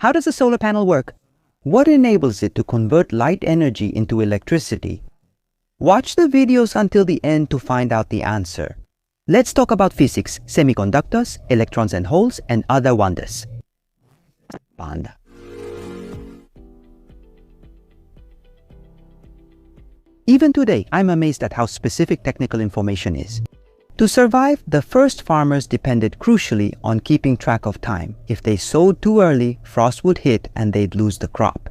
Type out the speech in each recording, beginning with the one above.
How does a solar panel work? What enables it to convert light energy into electricity? Watch the videos until the end to find out the answer. Let's talk about physics, semiconductors, electrons and holes, and other wonders. Panda. Even today, I'm amazed at how specific technical information is. To survive, the first farmers depended crucially on keeping track of time. If they sowed too early, frost would hit and they'd lose the crop.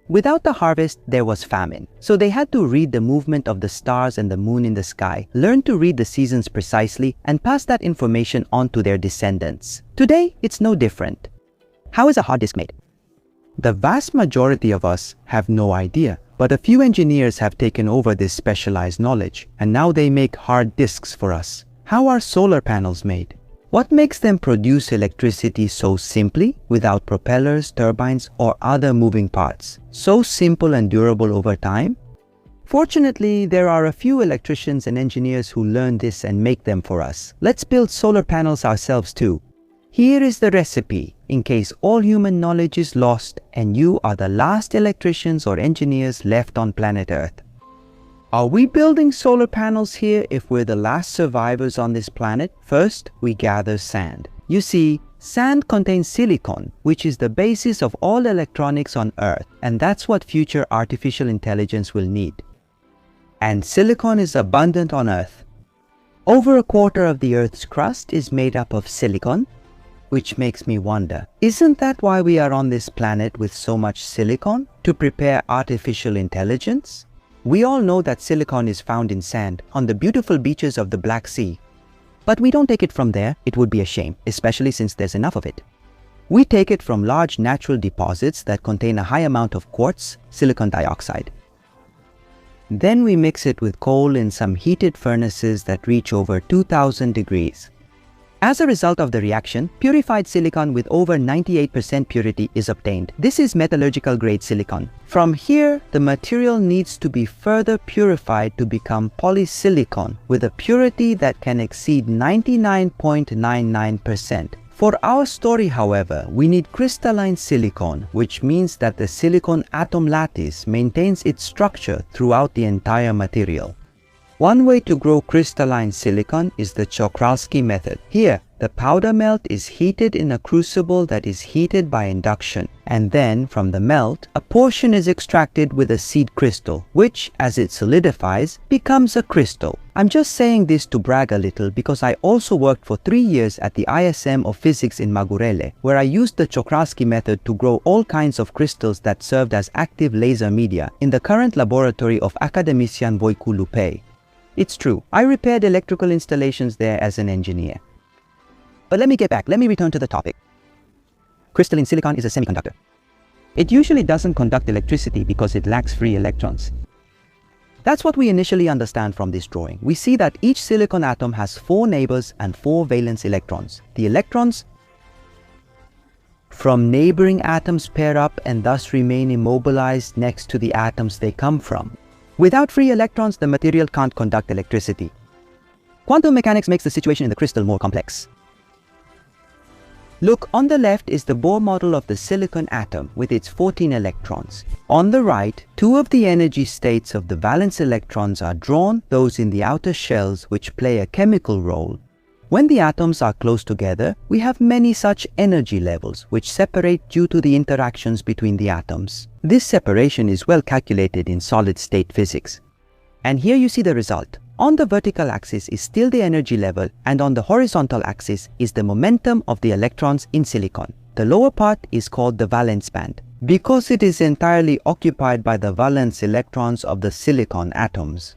Without the harvest, there was famine. So they had to read the movement of the stars and the moon in the sky, learn to read the seasons precisely, and pass that information on to their descendants. Today, it's no different. How is a hard disk made? The vast majority of us have no idea. But a few engineers have taken over this specialized knowledge, and now they make hard disks for us. How are solar panels made? What makes them produce electricity so simply, without propellers, turbines, or other moving parts? So simple and durable over time? Fortunately, there are a few electricians and engineers who learn this and make them for us. Let's build solar panels ourselves too. Here is the recipe, in case all human knowledge is lost and you are the last electricians or engineers left on planet Earth. Are we building solar panels here if we're the last survivors on this planet? First, we gather sand. You see, sand contains silicon, which is the basis of all electronics on Earth, and that's what future artificial intelligence will need. And silicon is abundant on Earth. Over a quarter of the Earth's crust is made up of silicon, which makes me wonder, isn't that why we are on this planet with so much silicon? To prepare artificial intelligence? We all know that silicon is found in sand on the beautiful beaches of the Black Sea. But we don't take it from there. It would be a shame, especially since there's enough of it. We take it from large natural deposits that contain a high amount of quartz, silicon dioxide. Then we mix it with coal in some heated furnaces that reach over 2000 degrees. As a result of the reaction, purified silicon with over 98% purity is obtained. This is metallurgical grade silicon. From here, the material needs to be further purified to become polysilicon with a purity that can exceed 99.99%. For our story, however, we need crystalline silicon, which means that the silicon atom lattice maintains its structure throughout the entire material. One way to grow crystalline silicon is the Czochralski method. Here, the powder melt is heated in a crucible that is heated by induction, and then from the melt, a portion is extracted with a seed crystal, which, as it solidifies, becomes a crystal. I'm just saying this to brag a little because I also worked for 3 years at the ISM of Physics in Magurele, where I used the Czochralski method to grow all kinds of crystals that served as active laser media in the current laboratory of academician Voicu Lupei. It's true, I repaired electrical installations there as an engineer. But let me return to the topic. Crystalline silicon is a semiconductor. It usually doesn't conduct electricity because it lacks free electrons. That's what we initially understand from this drawing. We see that each silicon atom has 4 neighbors and 4 valence electrons. The electrons from neighboring atoms pair up and thus remain immobilized next to the atoms they come from. Without free electrons, the material can't conduct electricity. Quantum mechanics makes the situation in the crystal more complex. Look, on the left is the Bohr model of the silicon atom with its 14 electrons. On the right, 2 of the energy states of the valence electrons are drawn, those in the outer shells which play a chemical role. When the atoms are close together, we have many such energy levels which separate due to the interactions between the atoms. This separation is well calculated in solid-state physics. And here you see the result. On the vertical axis is still the energy level, and on the horizontal axis is the momentum of the electrons in silicon. The lower part is called the valence band, because it is entirely occupied by the valence electrons of the silicon atoms.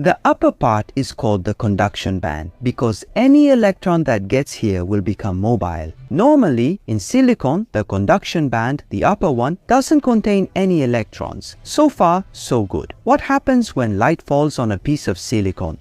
The upper part is called the conduction band because any electron that gets here will become mobile. Normally, in silicon, the conduction band, the upper one, doesn't contain any electrons. So far, so good. What happens when light falls on a piece of silicon?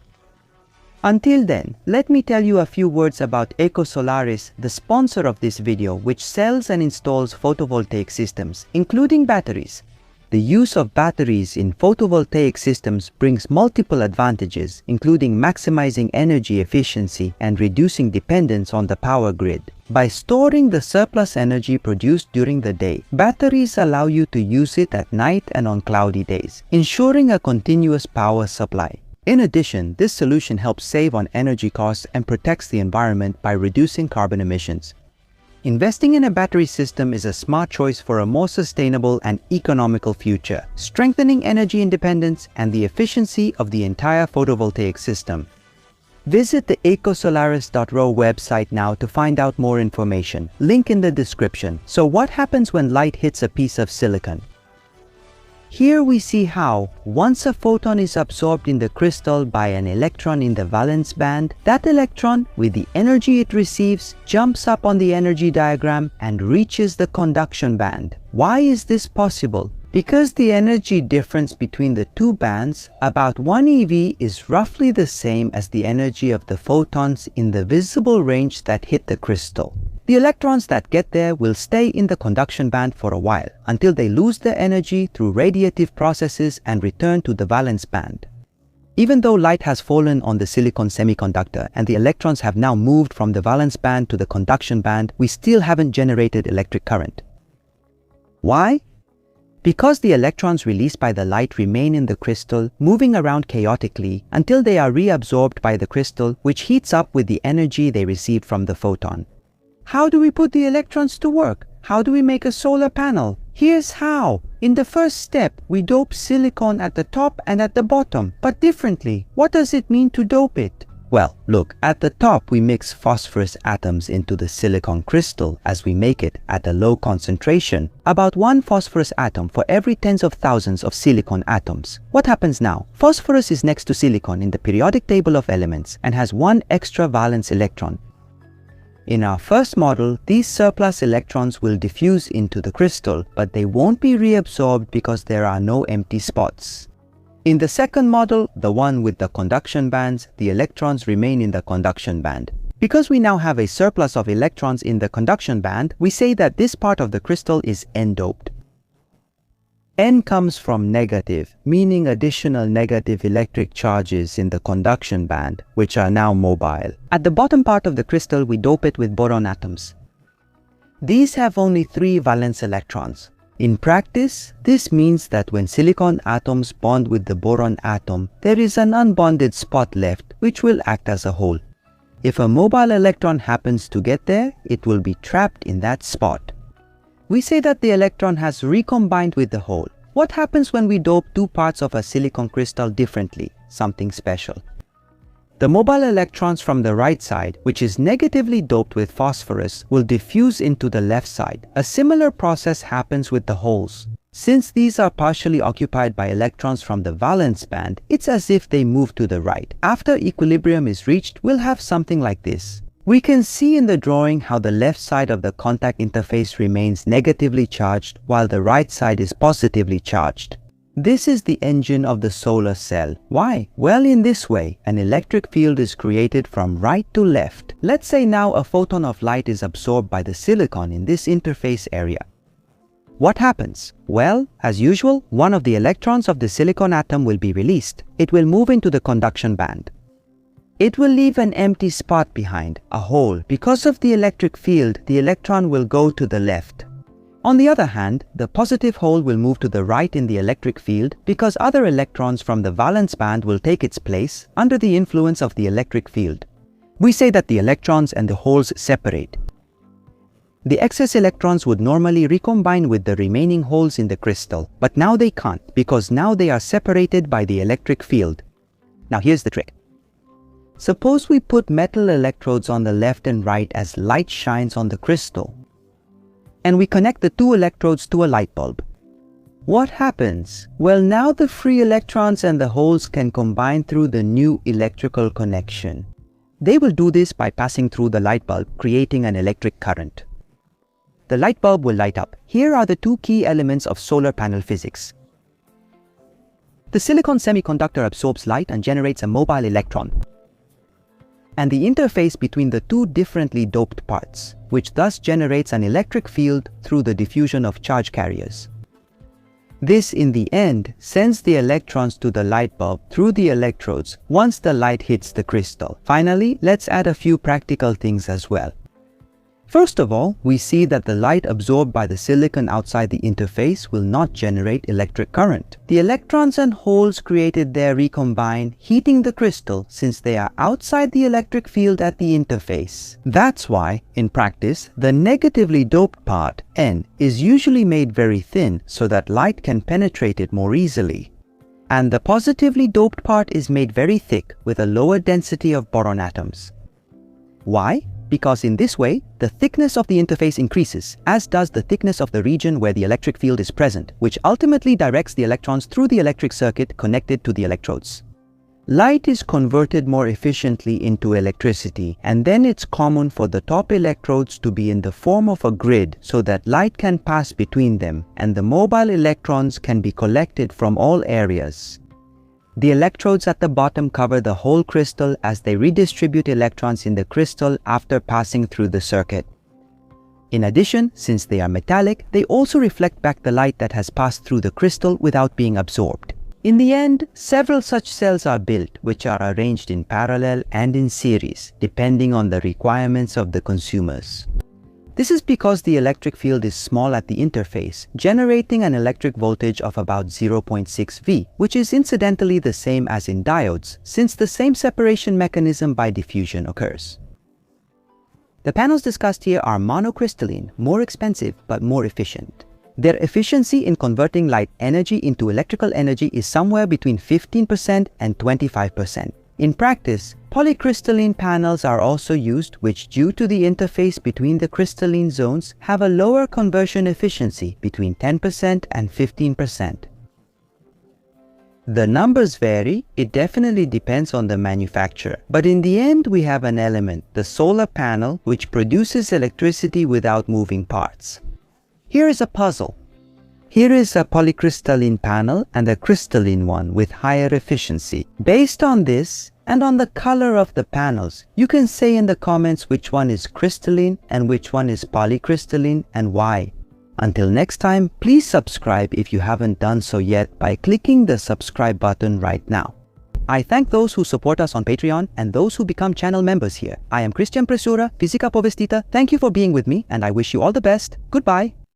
Until then, let me tell you a few words about EcoSolaris, the sponsor of this video, which sells and installs photovoltaic systems, including batteries. The use of batteries in photovoltaic systems brings multiple advantages, including maximizing energy efficiency and reducing dependence on the power grid. By storing the surplus energy produced during the day, batteries allow you to use it at night and on cloudy days, ensuring a continuous power supply. In addition, this solution helps save on energy costs and protects the environment by reducing carbon emissions. Investing in a battery system is a smart choice for a more sustainable and economical future, strengthening energy independence and the efficiency of the entire photovoltaic system. Visit the ecosolaris.ro website now to find out more information. Link in the description. So what happens when light hits a piece of silicon? Here we see how, once a photon is absorbed in the crystal by an electron in the valence band, that electron, with the energy it receives, jumps up on the energy diagram and reaches the conduction band. Why is this possible? Because the energy difference between the two bands, about 1 eV, is roughly the same as the energy of the photons in the visible range that hit the crystal. The electrons that get there will stay in the conduction band for a while, until they lose their energy through radiative processes and return to the valence band. Even though light has fallen on the silicon semiconductor and the electrons have now moved from the valence band to the conduction band, we still haven't generated electric current. Why? Because the electrons released by the light remain in the crystal, moving around chaotically until they are reabsorbed by the crystal, which heats up with the energy they received from the photon. How do we put the electrons to work? How do we make a solar panel? Here's how. In the first step, we dope silicon at the top and at the bottom, but differently. What does it mean to dope it? Well, look, at the top we mix phosphorus atoms into the silicon crystal as we make it at a low concentration, about 1 phosphorus atom for every tens of thousands of silicon atoms. What happens now? Phosphorus is next to silicon in the periodic table of elements and has 1 extra valence electron. In our first model, these surplus electrons will diffuse into the crystal, but they won't be reabsorbed because there are no empty spots. In the second model, the one with the conduction bands, the electrons remain in the conduction band. Because we now have a surplus of electrons in the conduction band, we say that this part of the crystal is n-doped. N comes from negative, meaning additional negative electric charges in the conduction band, which are now mobile. At the bottom part of the crystal, we dope it with boron atoms. These have only 3 valence electrons. In practice, this means that when silicon atoms bond with the boron atom, there is an unbonded spot left, which will act as a hole. If a mobile electron happens to get there, it will be trapped in that spot. We say that the electron has recombined with the hole. What happens when we dope 2 parts of a silicon crystal differently? Something special. The mobile electrons from the right side, which is negatively doped with phosphorus, will diffuse into the left side. A similar process happens with the holes. Since these are partially occupied by electrons from the valence band, it's as if they move to the right. After equilibrium is reached, we'll have something like this. We can see in the drawing how the left side of the contact interface remains negatively charged while the right side is positively charged. This is the engine of the solar cell. Why? Well, in this way, an electric field is created from right to left. Let's say now a photon of light is absorbed by the silicon in this interface area. What happens? Well, as usual, one of the electrons of the silicon atom will be released. It will move into the conduction band. It will leave an empty spot behind, a hole. Because of the electric field, the electron will go to the left. On the other hand, the positive hole will move to the right in the electric field because other electrons from the valence band will take its place under the influence of the electric field. We say that the electrons and the holes separate. The excess electrons would normally recombine with the remaining holes in the crystal, but now they can't because now they are separated by the electric field. Now here's the trick. Suppose we put metal electrodes on the left and right as light shines on the crystal, and we connect the 2 electrodes to a light bulb. What happens? Well, now the free electrons and the holes can combine through the new electrical connection. They will do this by passing through the light bulb, creating an electric current. The light bulb will light up. Here are the 2 key elements of solar panel physics. The silicon semiconductor absorbs light and generates a mobile electron, and the interface between the 2 differently doped parts, which thus generates an electric field through the diffusion of charge carriers. This, in the end, sends the electrons to the light bulb through the electrodes once the light hits the crystal. Finally, let's add a few practical things as well. First of all, we see that the light absorbed by the silicon outside the interface will not generate electric current. The electrons and holes created there recombine, heating the crystal since they are outside the electric field at the interface. That's why, in practice, the negatively doped part, N, is usually made very thin so that light can penetrate it more easily. And the positively doped part is made very thick with a lower density of boron atoms. Why? Because in this way, the thickness of the interface increases, as does the thickness of the region where the electric field is present, which ultimately directs the electrons through the electric circuit connected to the electrodes. Light is converted more efficiently into electricity, and then it's common for the top electrodes to be in the form of a grid so that light can pass between them, and the mobile electrons can be collected from all areas. The electrodes at the bottom cover the whole crystal as they redistribute electrons in the crystal after passing through the circuit. In addition, since they are metallic, they also reflect back the light that has passed through the crystal without being absorbed. In the end, several such cells are built, which are arranged in parallel and in series, depending on the requirements of the consumers. This is because the electric field is small at the interface, generating an electric voltage of about 0.6 V, which is incidentally the same as in diodes, since the same separation mechanism by diffusion occurs. The panels discussed here are monocrystalline, more expensive but more efficient. Their efficiency in converting light energy into electrical energy is somewhere between 15% and 25%. In practice, polycrystalline panels are also used, which due to the interface between the crystalline zones have a lower conversion efficiency between 10% and 15%. The numbers vary, it definitely depends on the manufacturer. But in the end, we have an element, the solar panel, which produces electricity without moving parts. Here is a puzzle. Here is a polycrystalline panel and a crystalline one with higher efficiency. Based on this and on the color of the panels, you can say in the comments which one is crystalline and which one is polycrystalline and why. Until next time, please subscribe if you haven't done so yet by clicking the subscribe button right now. I thank those who support us on Patreon and those who become channel members here. I am Christian Presura, Fisica Povestita. Thank you for being with me and I wish you all the best. Goodbye.